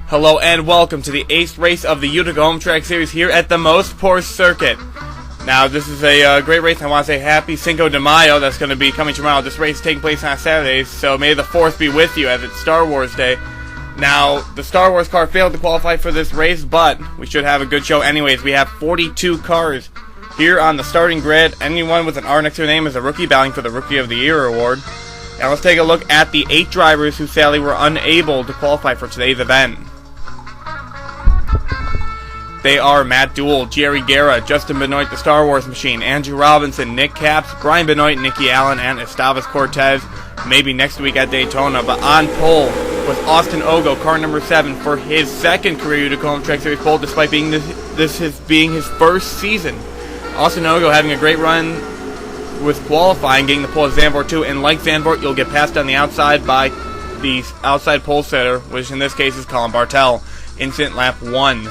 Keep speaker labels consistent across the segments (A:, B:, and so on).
A: Hello and welcome to the 8th race of the Utica Home Track Series here at the Mosport circuit. Now this is a great race. I want to say happy Cinco de Mayo. That's going to be coming tomorrow. This race is taking place on Saturdays, so may the 4th be with you as it's Star Wars Day. Now, the Star Wars car failed to qualify for this race, but we should have a good show anyways. We have 42 cars here on the starting grid. Anyone with an R next to their name is a rookie battling for the Rookie of the Year award. Now let's take a look at the 8 drivers who sadly were unable to qualify for today's event. They are Matt Duell, Jerry Guerra, Justin Benoit, the Star Wars Machine, Andrew Robinson, Nick Capps, Brian Benoit, Nicky Allen, and Estavas Cortez. Maybe next week at Daytona, but on pole was Austin Ogo, car number 7, for his second career Utica Home Track Series pole, despite being being his first season. Austin Ogo having a great run with qualifying, getting the pole at Zandvoort too, and like Zandvoort, you'll get passed on the outside by the outside pole setter, which in this case is Colin Bartel. Incident lap 1.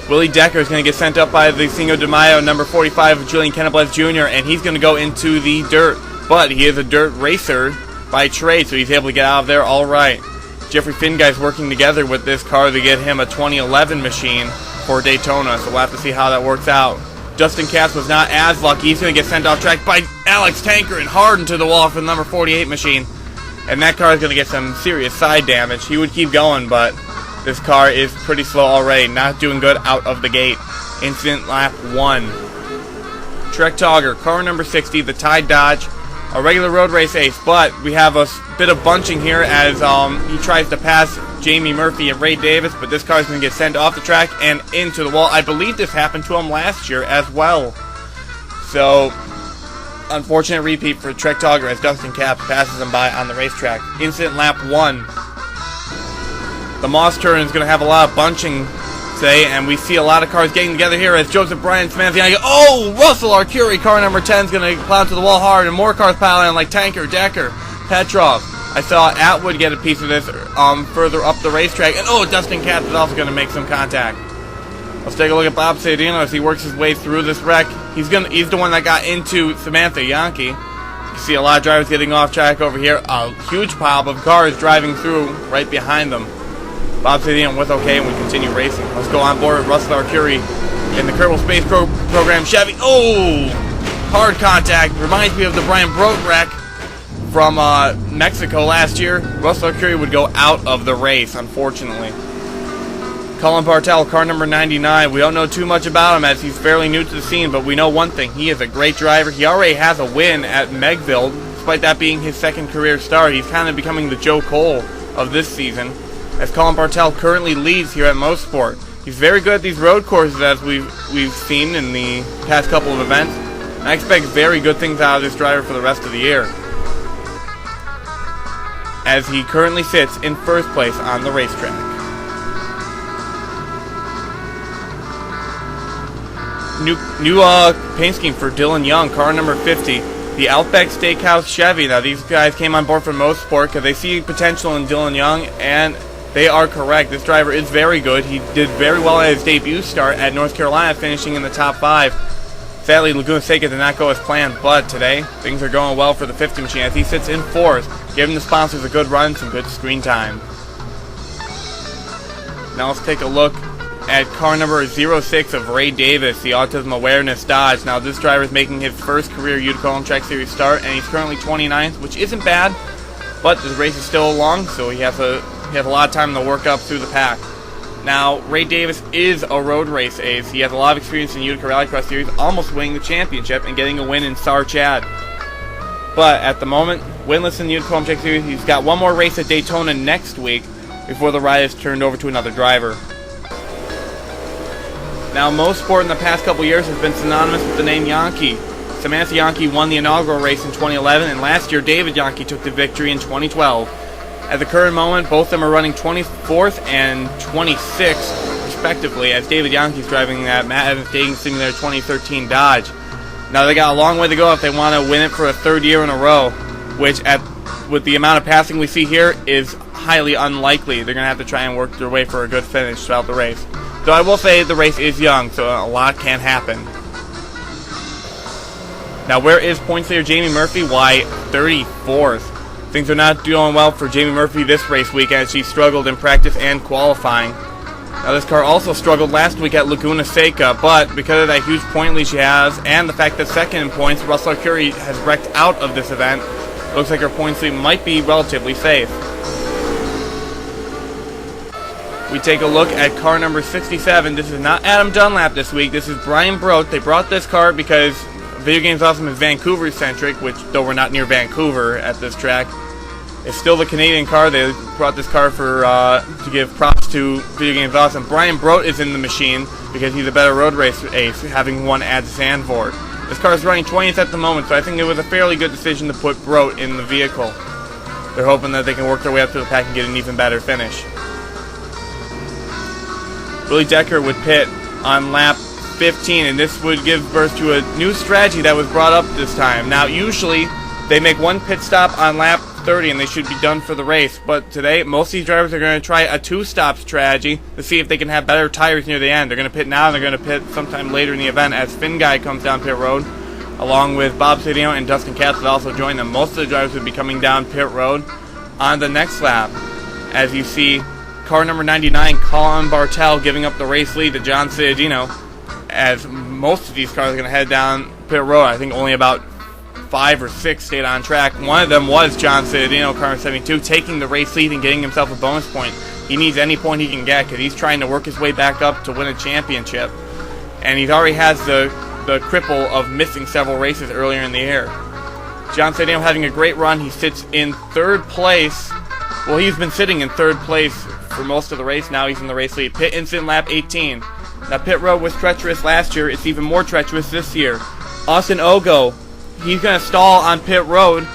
A: Willie Decker is going to get sent up by the Cinco de Mayo number 45 of Julian Kennebleth Jr., and he's going to go into the dirt. But he is a dirt racer by trade, so he's able to get out of there all right. Jeffrey Fingeist working together with this car to get him a 2011 machine for Daytona, so we'll have to see how that works out. Justin Capps was not as lucky. He's going to get sent off track by Alex Tanker and hard into the wall for the number 48 machine. And that car is going to get some serious side damage. He would keep going, but this car is pretty slow already, not doing good out of the gate. Incident lap 1. Trek Togger, car number 60, the Tide Dodge, a regular road race ace, but we have a bit of bunching here as he tries to pass Jamie Murphy and Ray Davis, but this car is going to get sent off the track and into the wall. I believe this happened to him last year as well. So, unfortunate repeat for Trek Togger as Dustin Capps passes him by on the racetrack. Incident lap 1. The Moss turn is going to have a lot of bunching today, and we see a lot of cars getting together here as Joseph Bryan, Samantha Yahnke. Oh, Russell Arcuri, car number 10, is going to plow to the wall hard, and more cars piling in like Tanker, Decker, Petrov. I saw Atwood get a piece of this further up the racetrack, and oh, Dustin Capps is also going to make some contact. Let's take a look at Bob Sadino as he works his way through this wreck. He's the one that got into Samantha Yahnke. You see a lot of drivers getting off track over here. A huge pile of cars driving through right behind them. Bob Sadino with okay, and we continue racing. Let's go on board with Russell Arcuri in the Kerbal Space Program Chevy. Oh! Hard contact. Reminds me of the Brian Brote wreck from Mexico last year. Russell Arcuri would go out of the race, unfortunately. Colin Bartel, car number 99. We don't know too much about him as he's fairly new to the scene, but we know one thing. He is a great driver. He already has a win at Megville. Despite that being his second career start, he's kind of becoming the Joe Cole of this season, as Colin Bartel currently leads here at Mosport. He's very good at these road courses, as we've seen in the past couple of events. And I expect very good things out of this driver for the rest of the year, as he currently sits in first place on the racetrack. New paint scheme for Dylan Young, car number 50. The Outback Steakhouse Chevy. Now these guys came on board from Mosport because they see potential in Dylan Young, and they are correct. This driver is very good. He did very well at his debut start at North Carolina, finishing in the top 5. Sadly, Laguna Seca did not go as planned, but today things are going well for the 50 machine as he sits in 4th, giving the sponsors a good run, some good screen time. Now let's take a look at car number 06 of Ray Davis, the Autism Awareness Dodge. Now this driver is making his first career Utica Home Track Series start, and he's currently 29th, which isn't bad, but this race is still long, so he has a lot of time to work up through the pack. Now, Ray Davis is a road race ace. He has a lot of experience in Utica Rallycross Series, almost winning the championship and getting a win in Sar Chad. But at the moment, winless in the Utica Home Track Series. He's got one more race at Daytona next week before the ride is turned over to another driver. Now, Mosport in the past couple years has been synonymous with the name Yahnke. Samantha Yahnke won the inaugural race in 2011, and last year David Yahnke took the victory in 2012. At the current moment, both of them are running 24th and 26th, respectively, as David Yahnke is driving that Matt Evans Dating Simulator 2013 Dodge. Now they got a long way to go if they want to win it for a third year in a row, which with the amount of passing we see here is highly unlikely. They're going to have to try and work their way for a good finish throughout the race. Though I will say the race is young, so a lot can happen. Now where is points leader Jamie Murphy? Why, 34th. Things are not doing well for Jamie Murphy this race week as she struggled in practice and qualifying. Now this car also struggled last week at Laguna Seca, but because of that huge point lead she has and the fact that second in points, Russell Curry has wrecked out of this event, it looks like her points lead might be relatively safe. We take a look at car number 67. This is not Adam Dunlap this week, this is Brian Brote. They brought this car because Video Games Awesome is Vancouver-centric, which, though we're not near Vancouver at this track, it's still the Canadian car. They brought this car for to give props to Video Games Awesome. Brian Brote is in the machine because he's a better road race ace, having won at Zandvoort. This car is running 20th at the moment, so I think it was a fairly good decision to put Brote in the vehicle. They're hoping that they can work their way up to the pack and get an even better finish. Willie Decker would pit on lap 15, and this would give birth to a new strategy that was brought up this time. Now, usually, they make one pit stop on lap 30 and they should be done for the race, but today, most of these drivers are going to try a two-stop strategy to see if they can have better tires near the end. They're going to pit now and they're going to pit sometime later in the event as Finn Guy comes down pit road, along with Bob Cedeno and Dustin Katz will also join them. Most of the drivers would be coming down pit road on the next lap, as you see car number 99, Colin Bartel, giving up the race lead to John Cedeno, as most of these cars are going to head down pit road. I think only about 5 or 6 stayed on track. One of them was John Cedeno, car 72, taking the race lead and getting himself a bonus point. He needs any point he can get because he's trying to work his way back up to win a championship. And he already has the cripple of missing several races earlier in the year. John Cedeno having a great run. He sits in third place. Well, he's been sitting in third place for most of the race. Now he's in the race lead. Pit incident lap 18. Now pit road was treacherous last year. It's even more treacherous this year. Austin Ogo, he's going to stall on pit road.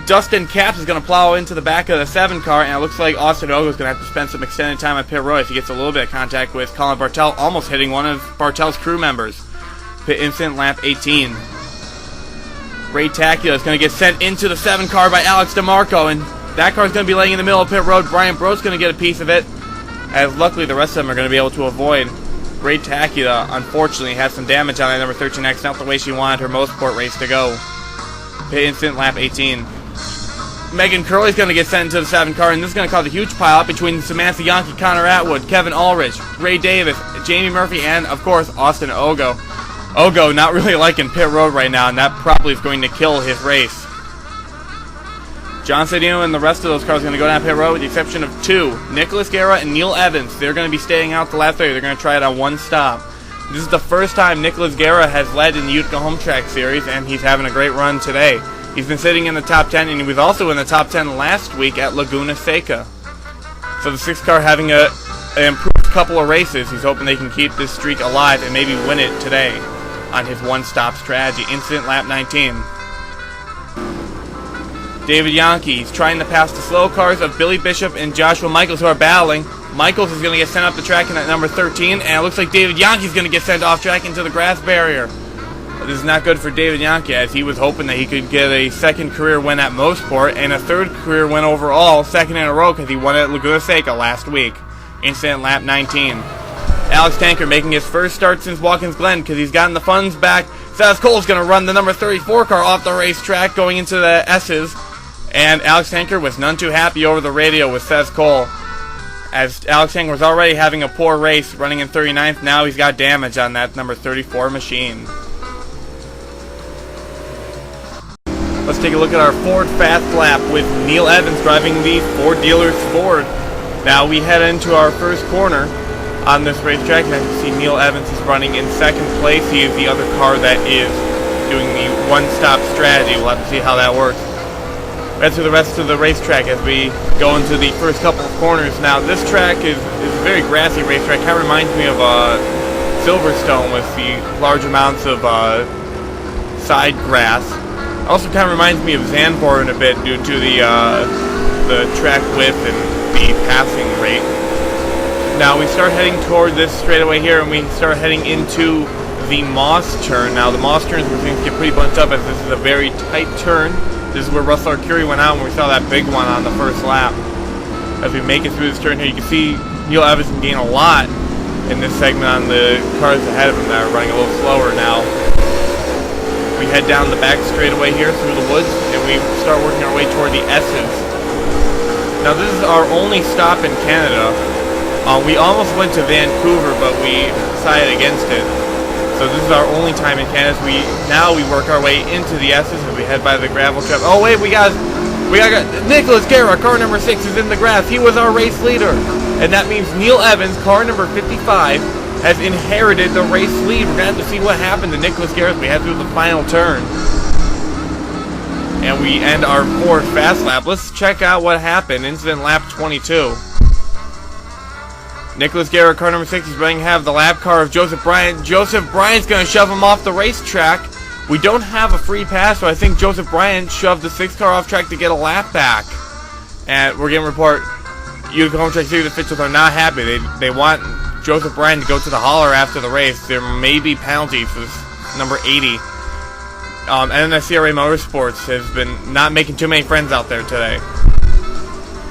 A: Dustin Capps is going to plow into the back of the 7 car, and it looks like Austin Ogo is going to have to spend some extended time on pit road as he gets a little bit of contact with Colin Bartel, almost hitting one of Bartel's crew members. Pit incident lap 18. Ray Tacula is going to get sent into the 7 car by Alex DeMarco, and that car is going to be laying in the middle of pit road. Brian Brote's going to get a piece of it, as luckily the rest of them are going to be able to avoid. Ray Tacula, unfortunately, has some damage on that number 13X, not the way she wanted her Mosport race to go. Pit incident lap 18. Megan Curley's going to get sent into the 7 car, and this is going to cause a huge pile-up between Samantha Yahnke, Connor Atwood, Kevin Ulrich, Ray Davis, Jamie Murphy, and, of course, Austin Ogo. Ogo not really liking pit road right now, and that probably is going to kill his race. John Cedeno and the rest of those cars are going to go down pit road with the exception of 2. Nicholas Guerra and Neil Evans. They're going to be staying out the last 30. They're going to try it on one stop. This is the first time Nicholas Guerra has led in the Utica Home Track Series, and he's having a great run today. He's been sitting in the top 10, and he was also in the top 10 last week at Laguna Seca. So the 6 car having an improved couple of races. He's hoping they can keep this streak alive and maybe win it today on his one-stop strategy. Incident lap 19. David Yahnke, he's trying to pass the slow cars of Billy Bishop and Joshua Michaels, who are battling. Michaels is going to get sent up the track in at number 13, and it looks like David Yahnke is going to get sent off track into the grass barrier. This is not good for David Yahnke, as he was hoping that he could get a second career win at Mosport and a third career win overall, second in a row, because he won at Laguna Seca last week. Incident lap 19. Alex Tanker making his first start since Watkins Glen because he's gotten the funds back. Saz Cole's going to run the number 34 car off the racetrack going into the S's. And Alex Tanker was none too happy over the radio with Sez Cole, as Alex Tanker was already having a poor race running in 39th. Now he's got damage on that number 34 machine. Let's take a look at our Ford Fast Lap with Neil Evans driving the Ford Dealers Ford. Now we head into our first corner on this racetrack, and as you see, Neil Evans is running in second place. He is the other car that is doing the one-stop strategy. We'll have to see how that works. That's through the rest of the racetrack as we go into the first couple of corners. Now, this track is a very grassy racetrack. Kind of reminds me of Silverstone with the large amounts of side grass. Also kind of reminds me of Zandvoort in a bit due to the track width and the passing rate. Now, we start heading toward this straightaway here, and we start heading into the Moss turn. Now, the Moss turns where things get pretty bunched up, as this is a very tight turn. This is where Russell Arcuri went out when we saw that big one on the first lap. As we make it through this turn here, you can see Neil Evans can gain a lot in this segment on the cars ahead of him that are running a little slower now. We head down the back straightaway here through the woods, and we start working our way toward the S's. Now, this is our only stop in Canada. We almost went to Vancouver, but we decided against it. So this is our only time in Canada. Now we work our way into the S's as we head by the gravel trap. Oh wait, we got Nicholas Guerra, car number 6, is in the grass. He was our race leader, and that means Neil Evans, car number 55, has inherited the race lead. We're gonna have to see what happened to Nicholas Guerra as we head through the final turn, and we end our 4th fast lap. Let's check out what happened. Incident lap 22. Nicholas Guerra, car number 6, is running to have the lap car of Joseph Bryant. Joseph Bryant's going to shove him off the racetrack. We don't have a free pass, so I think Joseph Bryant shoved the 6th car off track to get a lap back. And we're getting a report, Utica Home Track Series officials are not happy. They want Joseph Bryant to go to the hauler after the race. There may be penalties for this number 80. And the CRA Motorsports has been not making too many friends out there today.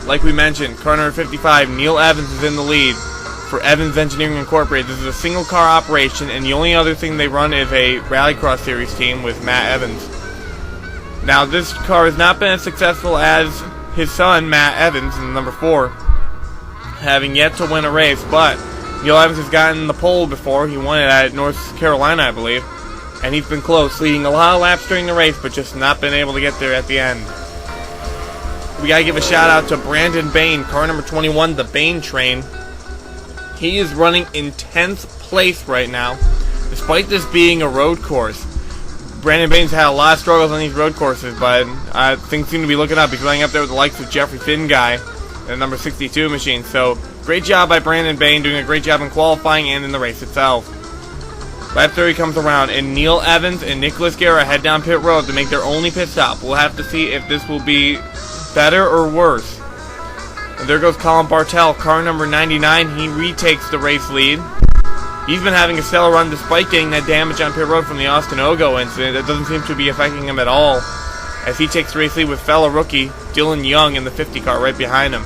A: Like we mentioned, car number 55, Neil Evans, is in the lead for Evans Engineering Incorporated. This is a single car operation, and the only other thing they run is a Rallycross Series team with Matt Evans. Now, this car has not been as successful as his son, Matt Evans, in number 4, having yet to win a race, but Neil Evans has gotten the pole before. He won it at North Carolina, I believe, and he's been close, leading a lot of laps during the race, but just not been able to get there at the end. We gotta give a shout out to Brandon Bain, car number 21, the Bain Train. He is running in 10th place right now, despite this being a road course. Brandon Bain's had a lot of struggles on these road courses, but things seem to be looking up. He's running up there with the likes of Jeffrey Finn guy, the number 62 machine. So, great job by Brandon Bain, doing a great job in qualifying and in the race itself. Lap 30 comes around, and Neil Evans and Nicholas Guerra head down pit road to make their only pit stop. We'll have to see if this will be better or worse. And there goes Colin Bartel, car number 99. He retakes the race lead. He's been having a stellar run despite getting that damage on pit road from the Austin Ogo incident. That doesn't seem to be affecting him at all, as he takes the race lead with fellow rookie Dylan Young in the 50 car right behind him.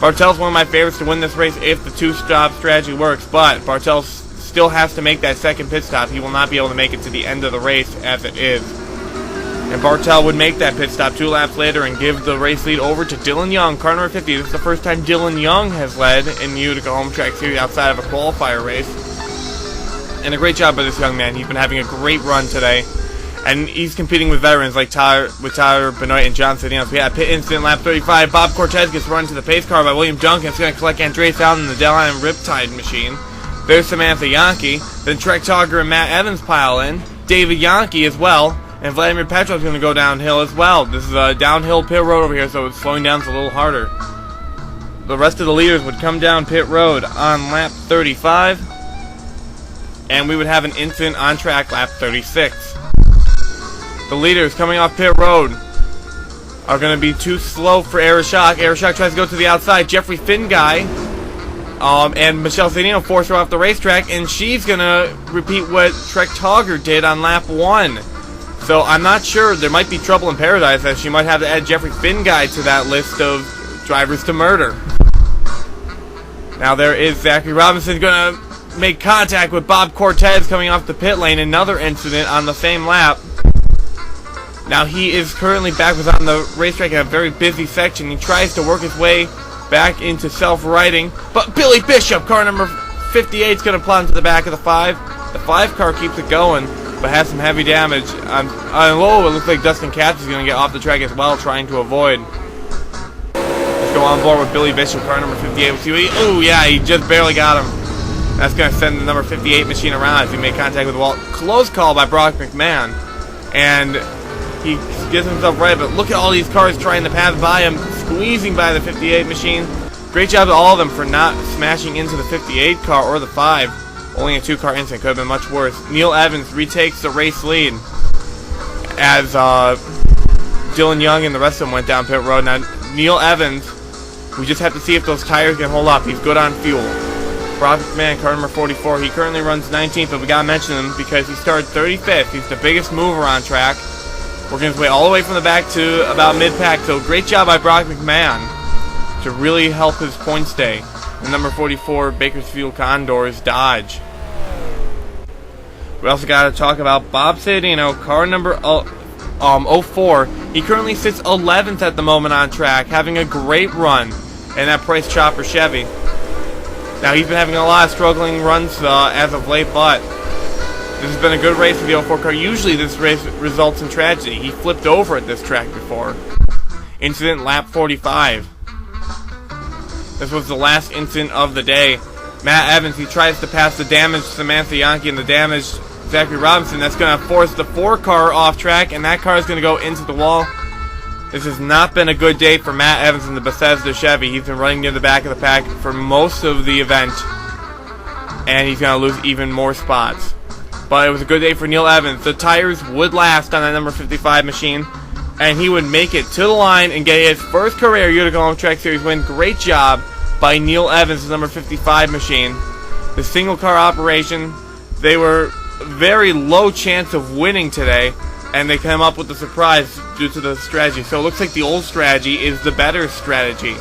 A: Bartel's one of my favorites to win this race if the two-stop strategy works, but Bartel still has to make that second pit stop. He will not be able to make it to the end of the race as it is. And Bartel would make that pit stop 2 laps later and give the race lead over to Dylan Young, car number 50. This is the first time Dylan Young has led in the Utica Home Track Series outside of a qualifier race. And a great job by this young man. He's been having a great run today. And he's competing with veterans like Tyler Benoit and John Cedinos. We had a pit incident lap 35. Bob Cortez gets run to the pace car by William Duncan. It's going to collect Andres Allen in the Delline Riptide machine. There's Samantha Yahnke. Then Trek Togger and Matt Evans pile in. David Yahnke as well. And Vladimir Petrov's going to go downhill as well. This is a downhill pit road over here, so it's slowing down a little harder. The rest of the leaders would come down pit road on lap 35. And we would have an incident on track lap 36. The leaders coming off pit road are going to be too slow for Arishak. Arishak tries to go to the outside. Jeffrey Finn guy and Michelle Cedino force her off the racetrack, and she's going to repeat what Trek Togger did on lap 1. So I'm not sure. There might be trouble in paradise, as she might have to add Jeffrey Finn guy to that list of drivers to murder. Now there is Zachary Robinson going to make contact with Bob Cortez coming off the pit lane. Another incident on the same lap. Now he is currently back on the racetrack in a very busy section. He tries to work his way back into self-righting, but Billy Bishop, car number 58, is going to plunge to the back of the 5. The 5 car keeps it going, but has some heavy damage. On low, it looks like Dustin Katz is going to get off the track as well, trying to avoid. Let's go on board with Billy Bishop, car number 58. Oh yeah, he just barely got him. That's going to send the number 58 machine around as he made contact with the wall. Close call by Brock McMahon. And he gets himself right, but look at all these cars trying to pass by him, squeezing by the 58 machine. Great job to all of them for not smashing into the 58 car or the 5. Only a 2-car incident, could have been much worse. Neil Evans retakes the race lead as Dylan Young and the rest of them went down pit road. Now, Neil Evans, we just have to see if those tires can hold up. He's good on fuel. Brock McMahon, car number 44. He currently runs 19th, but we gotta mention him because he started 35th. He's the biggest mover on track, working his way all the way from the back to about mid-pack. So great job by Brock McMahon to really help his points day. And number 44, Bakersfield Condors, Dodge. We also got to talk about Bob Ciadino, car number 04. He currently sits 11th at the moment on track, having a great run in that Price Chopper Chevy. Now, he's been having a lot of struggling runs as of late, but this has been a good race for the 04 car. Usually this race results in tragedy. He flipped over at this track before. Incident lap 45. This was the last incident of the day. Matt Evans, he tries to pass the damaged Samantha Yahnke and the damaged Zachary Robinson. That's going to force the 4 car off track, and that car is going to go into the wall. This has not been a good day for Matt Evans in the Bethesda Chevy. He's been running near the back of the pack for most of the event, and he's going to lose even more spots. But it was a good day for Neil Evans. The tires would last on that number 55 machine, and he would make it to the line and get his first career Utica Home Track Series win. Great job by Neil Evans' number 55 machine. The single car operation, they were very low chance of winning today, and they came up with the surprise due to the strategy. So it looks like the old strategy is the better strategy,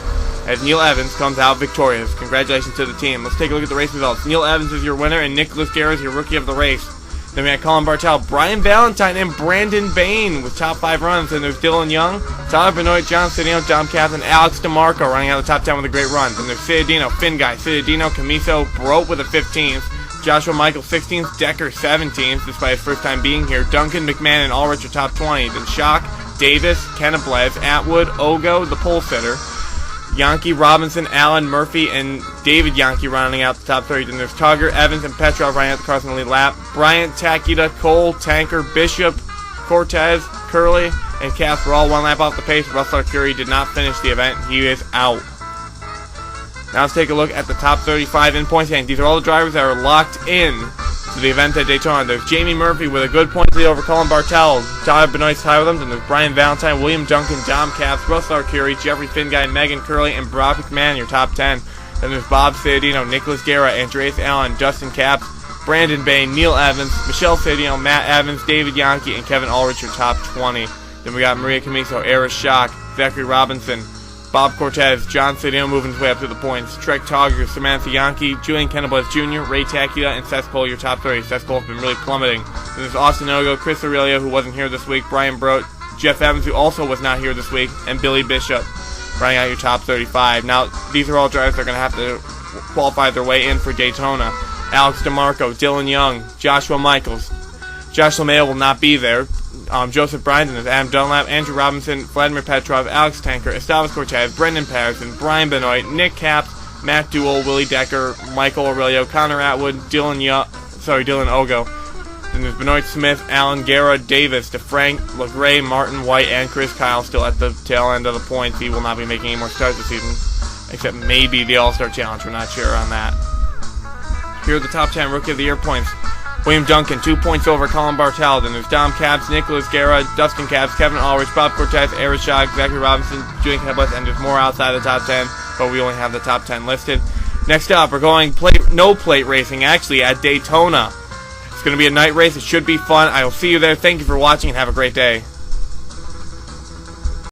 A: as Neil Evans comes out victorious. Congratulations to the team. Let's take a look at the race results. Neil Evans is your winner, and Nicholas Guerra is your rookie of the race. Then we got Colin Bartel, Brian Valentine, and Brandon Bain with top 5 runs. And there's Dylan Young, Tyler Benoit, John Ciadino, Dom Captain, Alex DeMarco running out of the top 10 with a great run. Then there's Ciadino, Finn Guy, Ciadino, Camiso, Brote with a 15th. Joshua Michael 16th, Decker 17th, despite his first time being here. Duncan, McMahon, and Ulrich are top 20. Then Shock, Davis, Kenneth Blez, Atwood, Ogo, the pole sitter. Yahnke, Robinson, Allen, Murphy, and David Yahnke rounding out the top 30. Then there's Tugger, Evans, and Petrov running out the cars in the lead lap. Bryant, Takita, Cole, Tanker, Bishop, Cortez, Curley, and Casper all one lap off the pace. Russell Curry did not finish the event. He is out. Now let's take a look at the top 35 in point standings. These are all the drivers that are locked in to the event at Daytona. There's Jamie Murphy with a good point lead over Colin Bartel. Tyler Benoit's tied with them. Then there's Brian Valentine, William Duncan, Dom Capps, Russell Arcuri, Jeffrey Finguy, Megan Curley, and Brock McMahon, your top 10. Then there's Bob Ciadino, Nicholas Guerra, Andreas Allen, Justin Capps, Brandon Bain, Neil Evans, Michelle Ciadino, Matt Evans, David Yahnke, and Kevin Ulrich, your top 20. Then we got Maria Camiso, Eris Schock, Zachary Robinson, Bob Cortez, John Ciadino moving his way up to the points. Trek Togger, Samantha Yahnke, Julian Kennebles Jr., Ray Takula, and Seth Cole, your top 30. Seth Cole's been really plummeting. Then there's Austin Ogo, Chris Aurelia, who wasn't here this week, Brian Brote, Jeff Evans, who also was not here this week, and Billy Bishop, running out your top 35. Now, these are all drivers that are going to have to qualify their way in for Daytona. Alex DeMarco, Dylan Young, Joshua Michaels. Josh LeMayo will not be there. Joseph Bryden, Adam Dunlap, Andrew Robinson, Vladimir Petrov, Alex Tanker, Esteves Cortez, Brendan Patterson, Brian Benoit, Nick Capps, Matt Duell, Willie Decker, Michael Aurelio, Connor Atwood, Dylan Ogo. Then there's Benoit Smith, Alan Guerra, Davis, DeFrank, LeGray, Martin, White, and Chris Kyle still at the tail end of the points. He will not be making any more starts this season, except maybe the All-Star Challenge. We're not sure on that. Here are the top 10 Rookie of the Year points. William Duncan, 2 points over Colin Bartel. Then there's Dom Capps, Nicholas Guerra, Dustin Capps, Kevin Ulrich, Bob Cortez, Eris Schock, Zachary Robinson, Julian Kennebles, and there's more outside the top 10, but we only have the top 10 listed. Next up, we're going no plate racing, actually, at Daytona. It's going to be a night race. It should be fun. I will see you there. Thank you for watching, and have a great day.